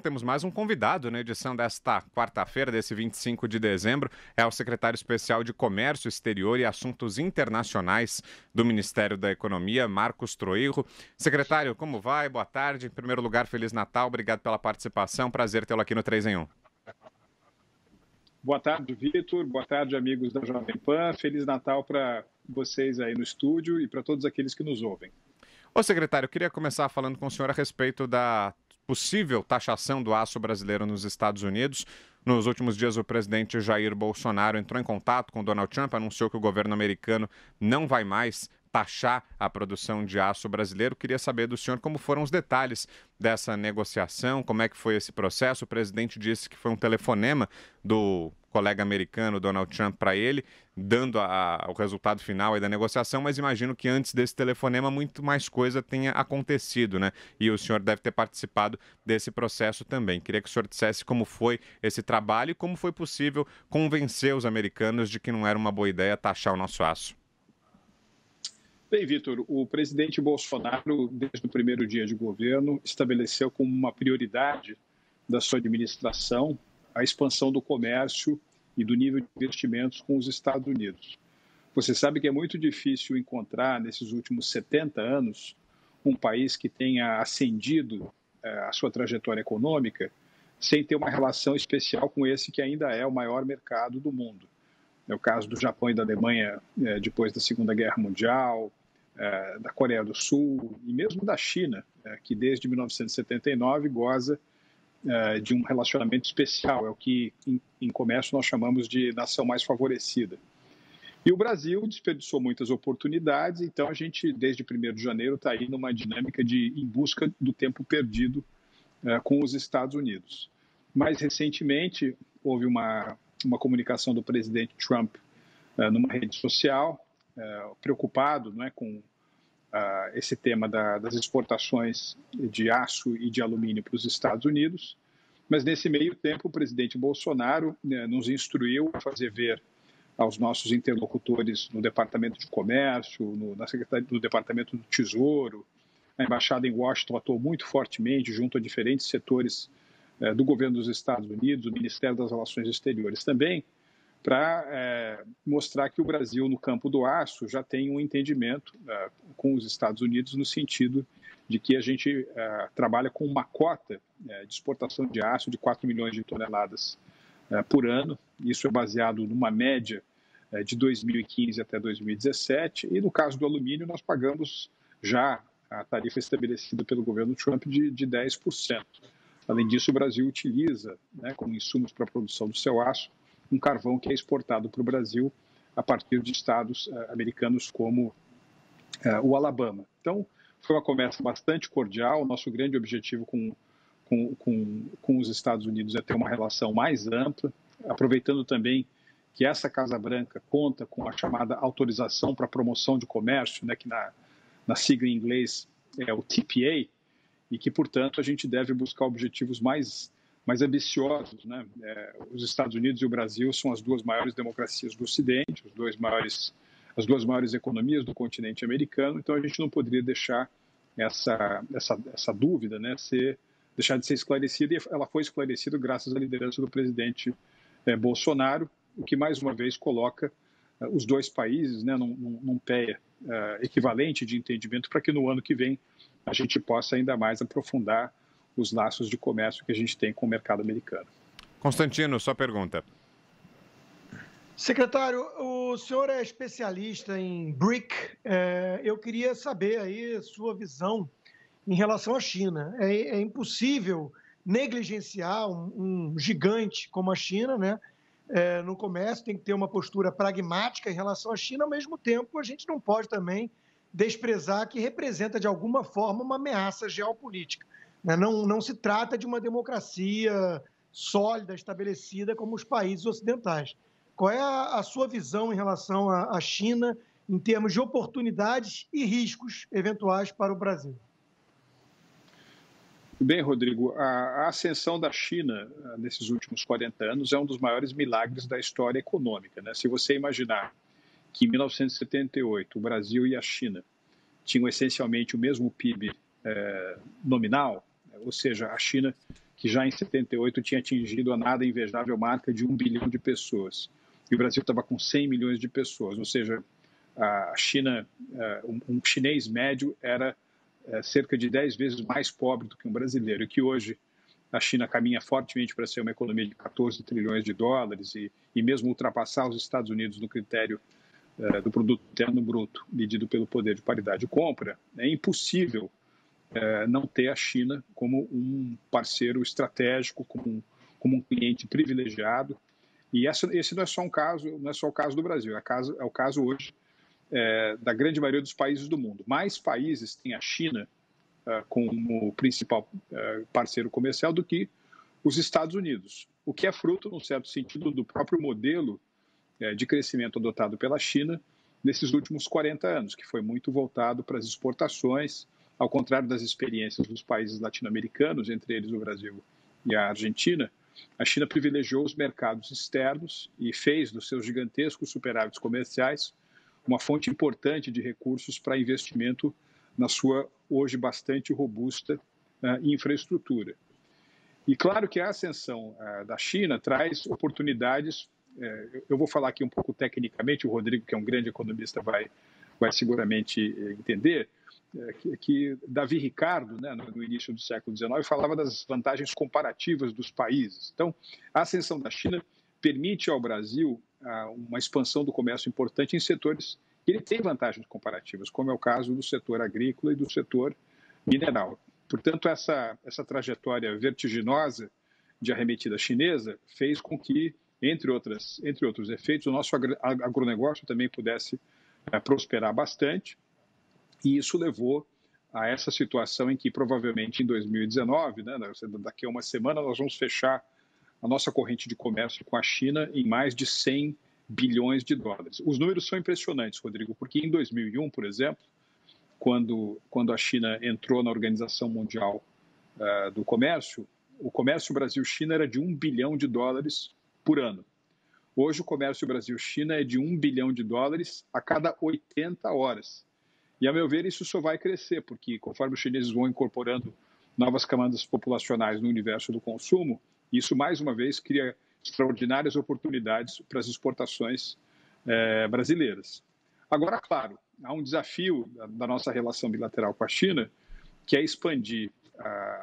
temos mais um convidado na edição desta quarta-feira, desse 25 de dezembro. É o secretário especial de Comércio Exterior e Assuntos Internacionais do Ministério da Economia, Marcos Troirro. Secretário, como vai? Boa tarde. Em primeiro lugar, Feliz Natal. Obrigado pela participação. Prazer tê-lo aqui no 3 em 1. Boa tarde, Vitor. Boa tarde, amigos da Jovem Pan. Feliz Natal para vocês aí no estúdio e para todos aqueles que nos ouvem. Ô, secretário, eu queria começar falando com o senhor a respeito da possível taxação do aço brasileiro nos Estados Unidos. Nos últimos dias, o presidente Jair Bolsonaro entrou em contato com Donald Trump, anunciou que o governo americano não vai mais taxar a produção de aço brasileiro. Queria saber do senhor como foram os detalhes dessa negociação, como é que foi esse processo. O presidente disse que foi um telefonema do colega americano Donald Trump para ele, dando o resultado final aí da negociação, mas imagino que antes desse telefonema muito mais coisa tenha acontecido, né? E o senhor deve ter participado desse processo também. Queria que o senhor dissesse como foi esse trabalho e como foi possível convencer os americanos de que não era uma boa ideia taxar o nosso aço. Bem, Vitor, o presidente Bolsonaro, desde o primeiro dia de governo, estabeleceu como uma prioridade da sua administração a expansão do comércio e do nível de investimentos com os Estados Unidos. Você sabe que é muito difícil encontrar, nesses últimos 70 anos, um país que tenha ascendido a sua trajetória econômica sem ter uma relação especial com esse que ainda é o maior mercado do mundo. É o caso do Japão e da Alemanha depois da Segunda Guerra Mundial, da Coreia do Sul e mesmo da China, que desde 1979 goza de um relacionamento especial, é o que em comércio nós chamamos de nação mais favorecida. E o Brasil desperdiçou muitas oportunidades, então a gente, desde 1º de janeiro, está aí numa dinâmica em busca do tempo perdido com os Estados Unidos. Mais recentemente, houve uma comunicação do presidente Trump numa rede social, preocupado, não é, com esse tema das exportações de aço e de alumínio para os Estados Unidos, mas nesse meio tempo o presidente Bolsonaro nos instruiu a fazer ver aos nossos interlocutores no Departamento de Comércio, no Departamento do Tesouro, a Embaixada em Washington atuou muito fortemente junto a diferentes setores do governo dos Estados Unidos, o Ministério das Relações Exteriores também, para mostrar que o Brasil, no campo do aço, já tem um entendimento com os Estados Unidos no sentido de que a gente trabalha com uma cota de exportação de aço de 4 milhões de toneladas por ano. Isso é baseado numa média de 2015 até 2017. E no caso do alumínio, nós pagamos já a tarifa estabelecida pelo governo Trump de 10%. Além disso, o Brasil utiliza, como insumos para a produção do seu aço, um carvão que é exportado para o Brasil a partir de estados americanos como o Alabama. Então, foi uma conversa bastante cordial. O nosso grande objetivo com os Estados Unidos é ter uma relação mais ampla, aproveitando também que essa Casa Branca conta com a chamada autorização para promoção de comércio, que na sigla em inglês é o TPA, e que, portanto, a gente deve buscar objetivos mais ambiciosos. Os Estados Unidos e o Brasil são as duas maiores democracias do Ocidente, as duas maiores economias do continente americano, então a gente não poderia deixar essa dúvida deixar de ser esclarecida, e ela foi esclarecida graças à liderança do presidente Bolsonaro, o que mais uma vez coloca os dois países num pé equivalente de entendimento para que no ano que vem a gente possa ainda mais aprofundar os laços de comércio que a gente tem com o mercado americano. Constantino, sua pergunta. Secretário, o senhor é especialista em BRIC. Eu queria saber aí sua visão em relação à China. É impossível negligenciar um gigante como a China, no comércio, tem que ter uma postura pragmática em relação à China. Ao mesmo tempo, a gente não pode também desprezar que representa, de alguma forma, uma ameaça geopolítica. Não se trata de uma democracia sólida, estabelecida como os países ocidentais. Qual é a sua visão em relação à China em termos de oportunidades e riscos eventuais para o Brasil? Bem, Rodrigo, a ascensão da China nesses últimos 40 anos é um dos maiores milagres da história econômica. Se você imaginar que em 1978 o Brasil e a China tinham essencialmente o mesmo PIB nominal, ou seja, a China que já em 78 tinha atingido a nada invejável marca de 1 bilhão de pessoas. E o Brasil estava com 100 milhões de pessoas, ou seja, a China, um chinês médio era cerca de 10 vezes mais pobre do que um brasileiro, e que hoje a China caminha fortemente para ser uma economia de 14 trilhões de dólares e mesmo ultrapassar os Estados Unidos no critério do produto interno bruto, medido pelo poder de paridade de compra. É impossível não ter a China como um parceiro estratégico, como um cliente privilegiado. E esse não é só um caso, não é só o caso do Brasil, é o caso hoje da grande maioria dos países do mundo. Mais países têm a China como principal parceiro comercial do que os Estados Unidos, o que é fruto, num certo sentido, do próprio modelo de crescimento adotado pela China nesses últimos 40 anos, que foi muito voltado para as exportações, ao contrário das experiências dos países latino-americanos, entre eles o Brasil e a Argentina. A China privilegiou os mercados externos e fez dos seus gigantescos superávites comerciais uma fonte importante de recursos para investimento na sua, hoje, bastante robusta infraestrutura. E claro que a ascensão da China traz oportunidades. Eu vou falar aqui um pouco tecnicamente, o Rodrigo, que é um grande economista, vai seguramente entender, que Davi Ricardo, né, no início do século XIX, falava das vantagens comparativas dos países. Então, a ascensão da China permite ao Brasil uma expansão do comércio importante em setores que ele tem vantagens comparativas, como é o caso do setor agrícola e do setor mineral. Portanto, essa trajetória vertiginosa de arremetida chinesa fez com que, entre outros efeitos, o nosso agronegócio também pudesse prosperar bastante, e isso levou a essa situação em que, provavelmente, em 2019, né, daqui a uma semana, nós vamos fechar a nossa corrente de comércio com a China em mais de 100 bilhões de dólares. Os números são impressionantes, Rodrigo, porque em 2001, por exemplo, quando a China entrou na Organização Mundial do Comércio, o comércio Brasil-China era de 1 bilhão de dólares por ano. Hoje, o comércio Brasil-China é de 1 bilhão de dólares a cada 80 horas. E, a meu ver, isso só vai crescer, porque conforme os chineses vão incorporando novas camadas populacionais no universo do consumo, isso, mais uma vez, cria extraordinárias oportunidades para as exportações brasileiras. Agora, claro, há um desafio da nossa relação bilateral com a China, que é expandir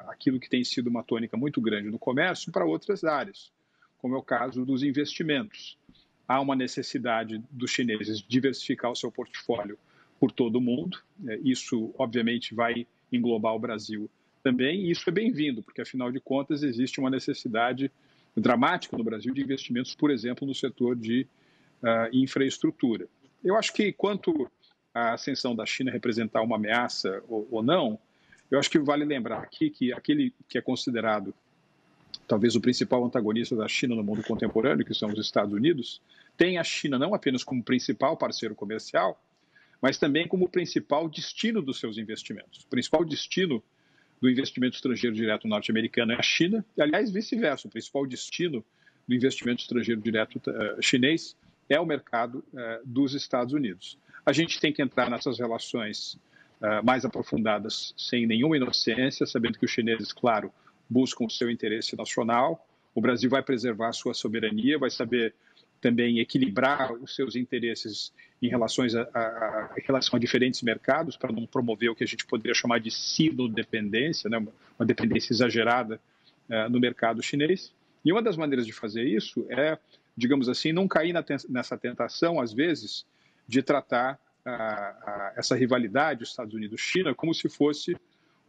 aquilo que tem sido uma tônica muito grande no comércio para outras áreas, como é o caso dos investimentos. Há uma necessidade dos chineses diversificar o seu portfólio por todo o mundo. Isso, obviamente, vai englobar o Brasil também, e isso é bem-vindo, porque, afinal de contas, existe uma necessidade dramática no Brasil de investimentos, por exemplo, no setor de infraestrutura. Eu acho que, quanto à ascensão da China representar uma ameaça ou não, eu acho que vale lembrar aqui que aquele que é considerado talvez o principal antagonista da China no mundo contemporâneo, que são os Estados Unidos, tem a China não apenas como principal parceiro comercial, mas também como principal destino dos seus investimentos. O principal destino do investimento estrangeiro direto norte-americano é a China, e, aliás, vice-versa. O principal destino do investimento estrangeiro direto chinês é o mercado dos Estados Unidos. A gente tem que entrar nessas relações mais aprofundadas sem nenhuma inocência, sabendo que os chineses, claro, buscam o seu interesse nacional. O Brasil vai preservar a sua soberania, vai saber também equilibrar os seus interesses em relação a diferentes mercados, para não promover o que a gente poderia chamar de sino-dependência, né? Uma dependência exagerada no mercado chinês. E uma das maneiras de fazer isso é, digamos assim, não cair nessa tentação, às vezes, de tratar essa rivalidade Estados Unidos-China como se fosse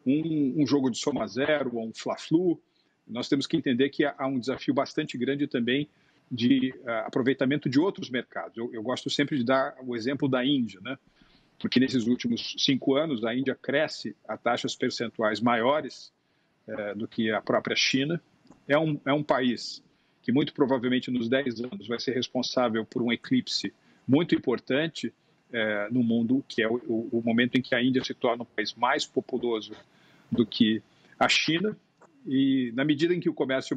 um jogo de soma zero ou um fla-flu. Nós temos que entender que há um desafio bastante grande também de aproveitamento de outros mercados. Eu gosto sempre de dar o exemplo da Índia, né? Porque nesses últimos 5 anos a Índia cresce a taxas percentuais maiores do que a própria China. É um país que muito provavelmente nos 10 anos vai ser responsável por um eclipse muito importante no mundo, que é o momento em que a Índia se torna um país mais populoso do que a China. E na medida em que o comércio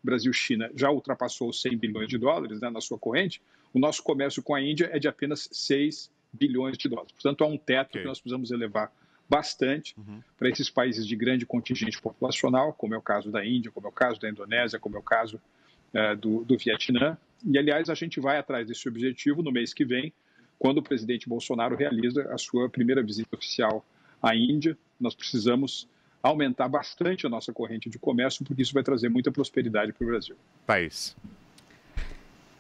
Brasil-China já ultrapassou os 100 bilhões de dólares, né, na sua corrente, o nosso comércio com a Índia é de apenas 6 bilhões de dólares. Portanto, há um teto que nós precisamos elevar bastante para esses países de grande contingente populacional, como é o caso da Índia, como é o caso da Indonésia, como é o caso do Vietnã. E, aliás, a gente vai atrás desse objetivo no mês que vem, quando o presidente Bolsonaro realiza a sua primeira visita oficial à Índia. Nós precisamos aumentar bastante a nossa corrente de comércio, porque isso vai trazer muita prosperidade para o Brasil. Thaís.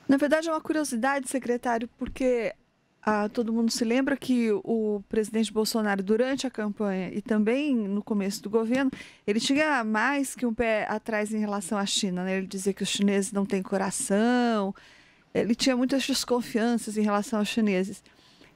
Na verdade, é uma curiosidade, secretário, porque todo mundo se lembra que o presidente Bolsonaro, durante a campanha e também no começo do governo, ele tinha mais que um pé atrás em relação à China, né? Ele dizia que os chineses não têm coração, ele tinha muitas desconfianças em relação aos chineses.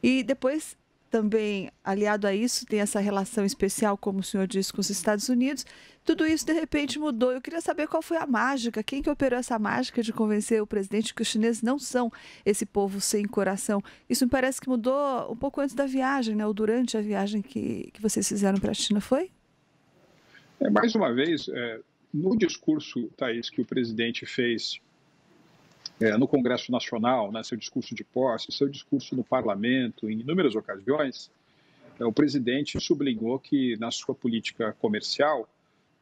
E depois, também, aliado a isso, tem essa relação especial, como o senhor disse, com os Estados Unidos. Tudo isso, de repente, mudou. Eu queria saber qual foi a mágica, quem que operou essa mágica de convencer o presidente que os chineses não são esse povo sem coração. Isso me parece que mudou um pouco antes da viagem, né? Ou durante a viagem que vocês fizeram para a China, foi? Mais uma vez, no discurso, Thaís, que o presidente fez no Congresso Nacional, né, seu discurso de posse, seu discurso no Parlamento, em inúmeras ocasiões, o presidente sublinhou que, na sua política comercial,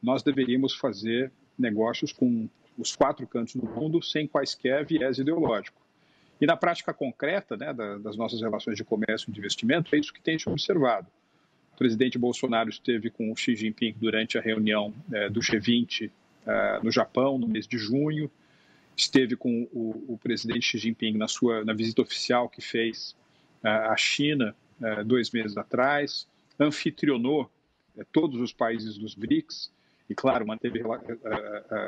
nós deveríamos fazer negócios com os 4 cantos do mundo sem quaisquer viés ideológico. E na prática concreta, né, das nossas relações de comércio e de investimento, é isso que tem se observado. O presidente Bolsonaro esteve com o Xi Jinping durante a reunião do G20 no Japão, no mês de junho, esteve com o presidente Xi Jinping na visita oficial que fez à China 2 meses atrás, anfitrionou todos os países dos BRICS e, claro, manteve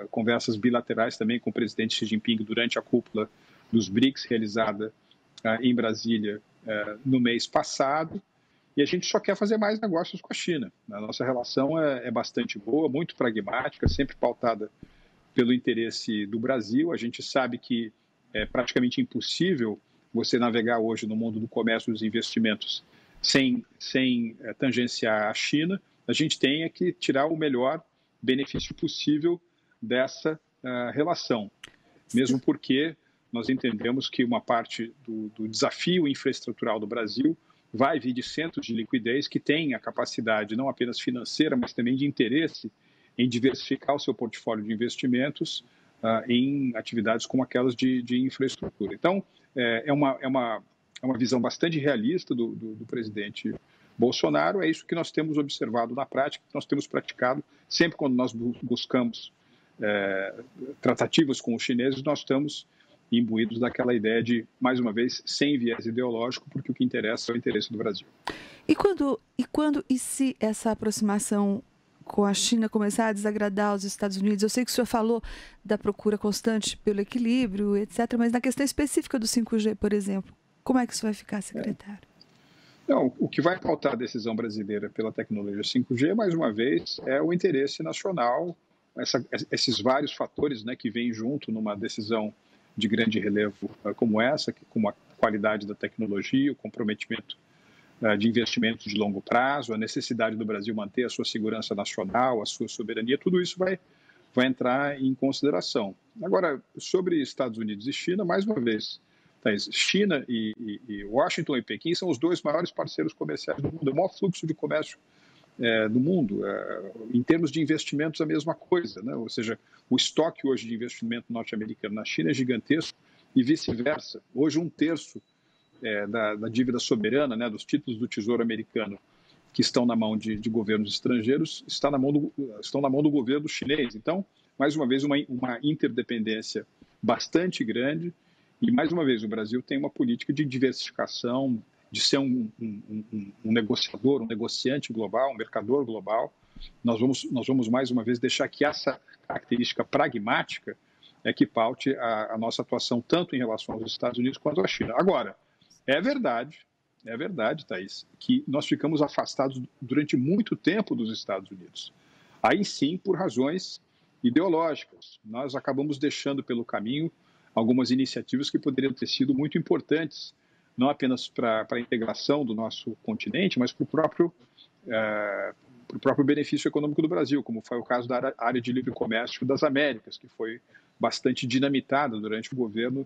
conversas bilaterais também com o presidente Xi Jinping durante a cúpula dos BRICS realizada em Brasília no mês passado. E a gente só quer fazer mais negócios com a China. A nossa relação é bastante boa, muito pragmática, sempre pautada pelo interesse do Brasil. A gente sabe que é praticamente impossível você navegar hoje no mundo do comércio e dos investimentos sem tangenciar a China. A gente tem que tirar o melhor benefício possível dessa relação, mesmo porque nós entendemos que uma parte do desafio infraestrutural do Brasil vai vir de centros de liquidez que têm a capacidade não apenas financeira, mas também de interesse em diversificar o seu portfólio de investimentos em atividades como aquelas de infraestrutura. Então, é uma visão bastante realista do presidente Bolsonaro. É isso que nós temos observado na prática, que nós temos praticado. Sempre quando nós buscamos tratativas com os chineses, nós estamos imbuídos daquela ideia de, mais uma vez, sem viés ideológico, porque o que interessa é o interesse do Brasil. E se essa aproximação com a China começar a desagradar os Estados Unidos? Eu sei que o senhor falou da procura constante pelo equilíbrio, etc., mas na questão específica do 5G, por exemplo, como é que isso vai ficar, secretário? Não, o que vai pautar a decisão brasileira pela tecnologia 5G, mais uma vez, é o interesse nacional, esses vários fatores, né, que vêm junto numa decisão de grande relevo como essa, como a qualidade da tecnologia, o comprometimento de investimentos de longo prazo, a necessidade do Brasil manter a sua segurança nacional, a sua soberania, tudo isso vai entrar em consideração. Agora, sobre Estados Unidos e China, mais uma vez, China e Washington e Pequim são os 2 maiores parceiros comerciais do mundo, o maior fluxo de comércio do mundo. Em termos de investimentos, a mesma coisa, né? Ou seja, o estoque hoje de investimento norte-americano na China é gigantesco e vice-versa. Hoje, 1/3 da dívida soberana, né, dos títulos do Tesouro americano que estão na mão de governos estrangeiros, estão na mão do governo chinês. Então, mais uma vez, uma interdependência bastante grande e, mais uma vez, o Brasil tem uma política de diversificação, de ser um negociador, um negociante global, um mercador global. Nós vamos, mais uma vez, deixar que essa característica pragmática é que paute a nossa atuação tanto em relação aos Estados Unidos quanto à China. Agora, é verdade, Thaís, que nós ficamos afastados durante muito tempo dos Estados Unidos. Aí sim, por razões ideológicas. Nós acabamos deixando pelo caminho algumas iniciativas que poderiam ter sido muito importantes, não apenas para a integração do nosso continente, mas para o próprio benefício econômico do Brasil, como foi o caso da área de livre comércio das Américas, que foi bastante dinamitada durante o governo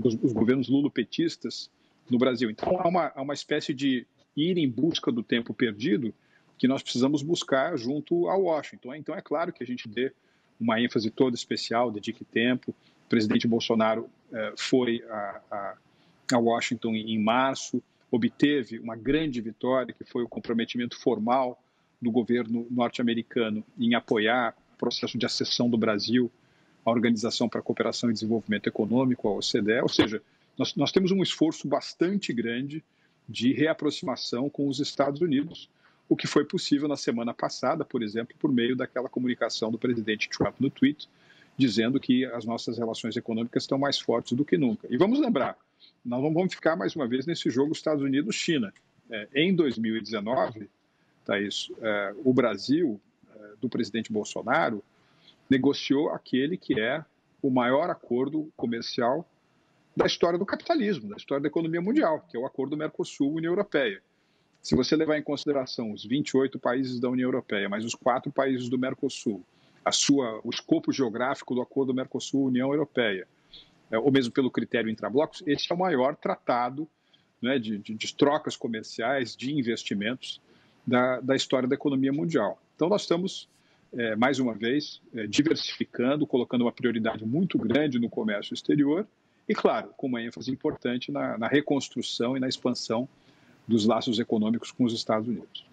os governos lulopetistas no Brasil. Então, há uma espécie de ir em busca do tempo perdido que nós precisamos buscar junto a Washington. Então, é claro que a gente dê uma ênfase toda especial, dedique tempo. O presidente Bolsonaro foi a Washington em março, obteve uma grande vitória, que foi o comprometimento formal do governo norte-americano em apoiar o processo de acessão do Brasil à Organização para a Cooperação e Desenvolvimento Econômico, a OCDE. Ou seja, nós temos um esforço bastante grande de reaproximação com os Estados Unidos, o que foi possível na semana passada, por exemplo, por meio daquela comunicação do presidente Trump no Twitter, dizendo que as nossas relações econômicas estão mais fortes do que nunca. E vamos lembrar, nós não vamos ficar mais uma vez nesse jogo Estados Unidos-China. Em 2019, Thaís, o Brasil, do presidente Bolsonaro, negociou aquele que é o maior acordo comercial da história do capitalismo, da história da economia mundial, que é o acordo Mercosul-União Europeia. Se você levar em consideração os 28 países da União Europeia, mais os 4 países do Mercosul, o escopo geográfico do acordo Mercosul-União Europeia, ou mesmo pelo critério intrablocos, esse é o maior tratado, né, de trocas comerciais, de investimentos da história da economia mundial. Então, nós estamos, mais uma vez, diversificando, colocando uma prioridade muito grande no comércio exterior e, claro, com uma ênfase importante na reconstrução e na expansão dos laços econômicos com os Estados Unidos.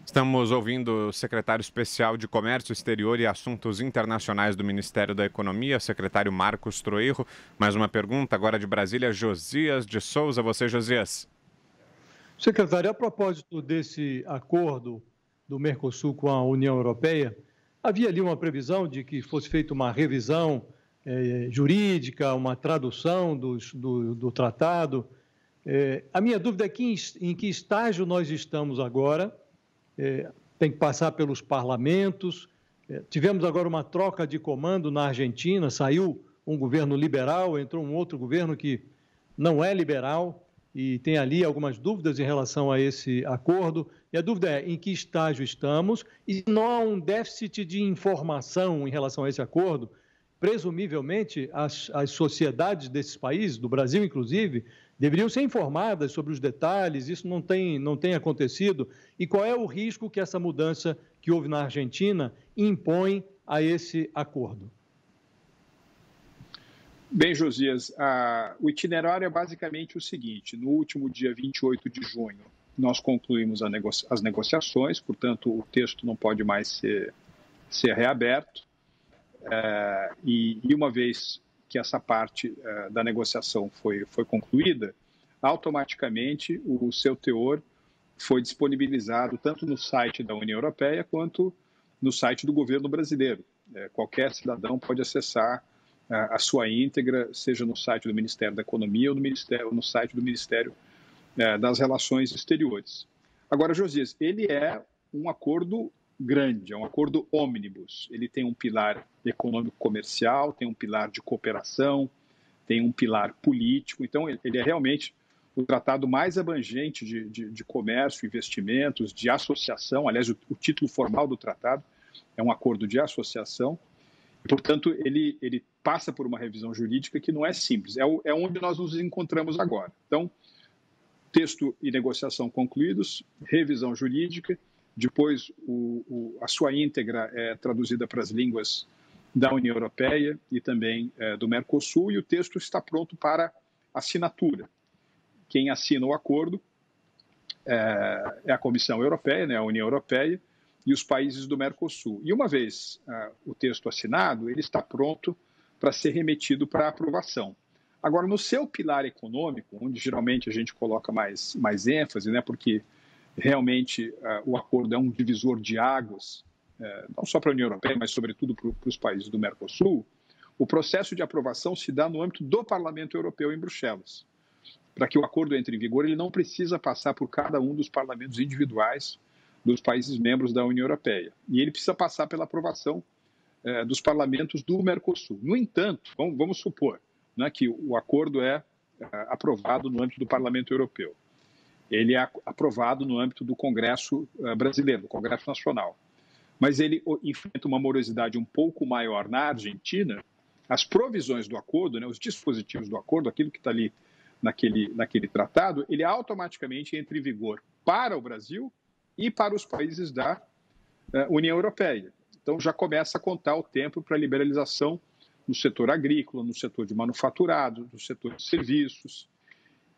Estamos ouvindo o secretário especial de Comércio Exterior e Assuntos Internacionais do Ministério da Economia, secretário Marcos Troirro. Mais uma pergunta agora de Brasília, Josias de Souza. Você, Josias. Secretário, a propósito desse acordo do Mercosul com a União Europeia, havia ali uma previsão de que fosse feita uma revisão jurídica, uma tradução do tratado. A minha dúvida é em que estágio nós estamos agora. Tem que passar pelos parlamentos. Tivemos agora uma troca de comando na Argentina, saiu um governo liberal, entrou um outro governo que não é liberal e tem ali algumas dúvidas em relação a esse acordo. E a dúvida é em que estágio estamos e não há um déficit de informação em relação a esse acordo. Presumivelmente, as sociedades desses países, do Brasil inclusive, deveriam ser informadas sobre os detalhes, isso não tem acontecido. E qual é o risco que essa mudança que houve na Argentina impõe a esse acordo? Bem, Josias, o itinerário é basicamente o seguinte: no último dia 28 de junho, nós concluímos as negociações, portanto, o texto não pode mais ser reaberto. E uma vez que essa parte da negociação foi concluída, automaticamente o seu teor foi disponibilizado tanto no site da União Europeia quanto no site do governo brasileiro. Qualquer cidadão pode acessar a sua íntegra, seja no site do Ministério da Economia ou no site do Ministério das Relações Exteriores. Agora, Josias, ele é um acordo grande, é um acordo ômnibus. Ele tem um pilar econômico-comercial, tem um pilar de cooperação, tem um pilar político. Então, ele é realmente o tratado mais abrangente de comércio, investimentos, de associação. Aliás, o título formal do tratado é um acordo de associação. E, portanto, ele passa por uma revisão jurídica que não é simples. É onde nós nos encontramos agora. Então, texto e negociação concluídos, revisão jurídica. Depois, a sua íntegra é traduzida para as línguas da União Europeia e também do Mercosul, e o texto está pronto para assinatura. Quem assina o acordo é a Comissão Europeia, né, a União Europeia, e os países do Mercosul. E uma vez o texto assinado, ele está pronto para ser remetido para aprovação. Agora, no seu pilar econômico, onde geralmente a gente coloca mais ênfase, né, porque realmente o acordo é um divisor de águas, não só para a União Europeia, mas sobretudo para os países do Mercosul, o processo de aprovação se dá no âmbito do Parlamento Europeu em Bruxelas. Para que o acordo entre em vigor, ele não precisa passar por cada um dos parlamentos individuais dos países membros da União Europeia. E ele precisa passar pela aprovação dos parlamentos do Mercosul. No entanto, vamos supor, né, que o acordo é aprovado no âmbito do Parlamento Europeu. Ele é aprovado no âmbito do Congresso brasileiro, do Congresso Nacional. Mas ele enfrenta uma morosidade um pouco maior na Argentina. As provisões do acordo, né, os dispositivos do acordo, aquilo que está ali naquele tratado, ele automaticamente entra em vigor para o Brasil e para os países da União Europeia. Então, já começa a contar o tempo para a liberalização no setor agrícola, no setor de manufaturado, no setor de serviços.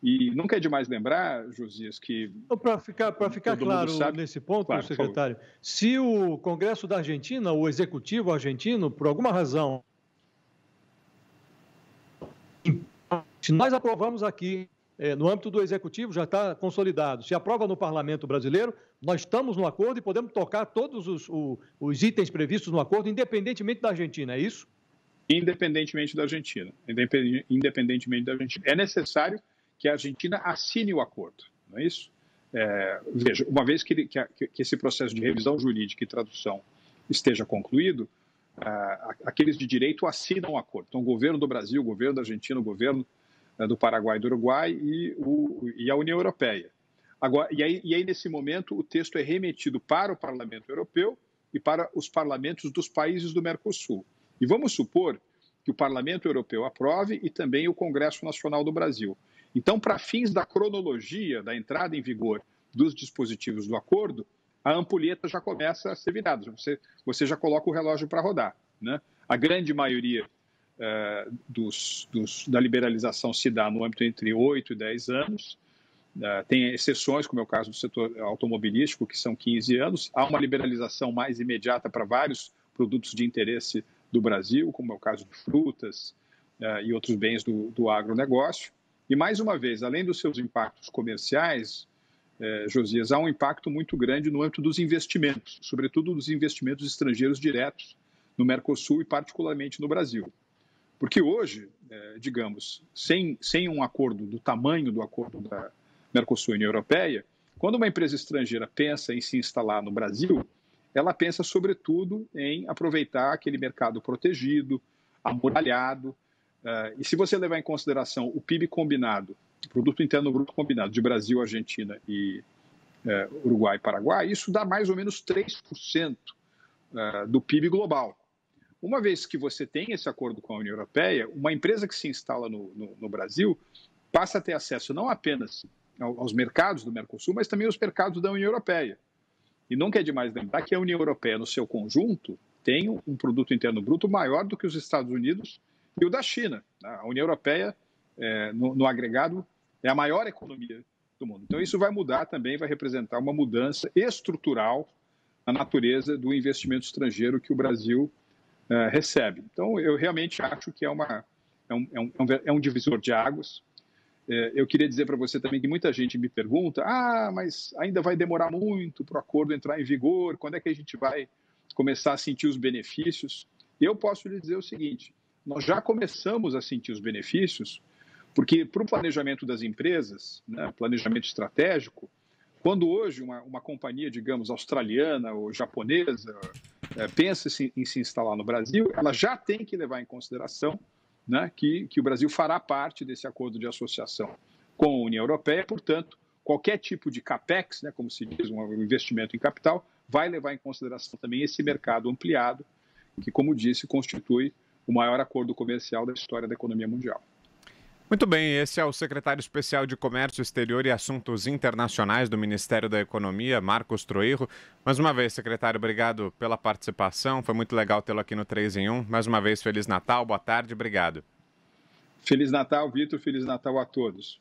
E nunca é demais lembrar, Josias, que... Para ficar claro nesse ponto, claro, secretário, se o Congresso da Argentina, o Executivo argentino, por alguma razão, se nós aprovamos aqui, no âmbito do Executivo, já está consolidado, se aprova no Parlamento brasileiro, nós estamos no acordo e podemos tocar todos os itens previstos no acordo, independentemente da Argentina, é isso? Independentemente da Argentina. Independentemente da Argentina. É necessário que a Argentina assine o acordo, não é isso? Veja, uma vez que esse processo de revisão jurídica e tradução esteja concluído, aqueles de direito assinam o acordo. Então, o governo do Brasil, o governo da Argentina, o governo do Paraguai e do Uruguai e a União Europeia. Agora, e aí, nesse momento, o texto é remetido para o Parlamento Europeu e para os parlamentos dos países do Mercosul. E vamos supor que o Parlamento Europeu aprove e também o Congresso Nacional do Brasil. Então, para fins da cronologia da entrada em vigor dos dispositivos do acordo, a ampulheta já começa a ser virada, você já coloca o relógio para rodar, né? A grande maioria da liberalização se dá no âmbito entre 8 e 10 anos, tem exceções, como é o caso do setor automobilístico, que são 15 anos, há uma liberalização mais imediata para vários produtos de interesse do Brasil, como é o caso de frutas e outros bens do agronegócio. E, mais uma vez, além dos seus impactos comerciais, Josias, há um impacto muito grande no âmbito dos investimentos, sobretudo dos investimentos estrangeiros diretos no Mercosul e particularmente no Brasil. Porque hoje, digamos, sem um acordo do tamanho do acordo da Mercosul e União Europeia, quando uma empresa estrangeira pensa em se instalar no Brasil, ela pensa sobretudo em aproveitar aquele mercado protegido, amuralhado. E se você levar em consideração o PIB combinado, o Produto Interno Bruto combinado de Brasil, Argentina e Uruguai e Paraguai, isso dá mais ou menos 3% do PIB global. Uma vez que você tem esse acordo com a União Europeia, uma empresa que se instala no Brasil passa a ter acesso não apenas aos mercados do Mercosul, mas também aos mercados da União Europeia. E nunca é demais lembrar que a União Europeia, no seu conjunto, tem um Produto Interno Bruto maior do que os Estados Unidos e o da China. A União Europeia, no agregado, é a maior economia do mundo. Então, isso vai mudar também, vai representar uma mudança estrutural na natureza do investimento estrangeiro que o Brasil recebe. Então, eu realmente acho que é um divisor de águas. Eu queria dizer para você também que muita gente me pergunta, mas ainda vai demorar muito para o acordo entrar em vigor, quando é que a gente vai começar a sentir os benefícios? E eu posso lhe dizer o seguinte, nós já começamos a sentir os benefícios, porque para o planejamento das empresas, né, planejamento estratégico, quando hoje uma companhia, digamos, australiana ou japonesa pensa em se instalar no Brasil, ela já tem que levar em consideração, né, que o Brasil fará parte desse acordo de associação com a União Europeia, portanto, qualquer tipo de capex, né, como se diz, um investimento em capital, vai levar em consideração também esse mercado ampliado, que, como disse, constitui o maior acordo comercial da história da economia mundial. Muito bem, esse é o secretário especial de Comércio Exterior e Assuntos Internacionais do Ministério da Economia, Marcos Troirro. Mais uma vez, secretário, obrigado pela participação, foi muito legal tê-lo aqui no 3 em 1. Mais uma vez, Feliz Natal, boa tarde, obrigado. Feliz Natal, Vitor, Feliz Natal a todos.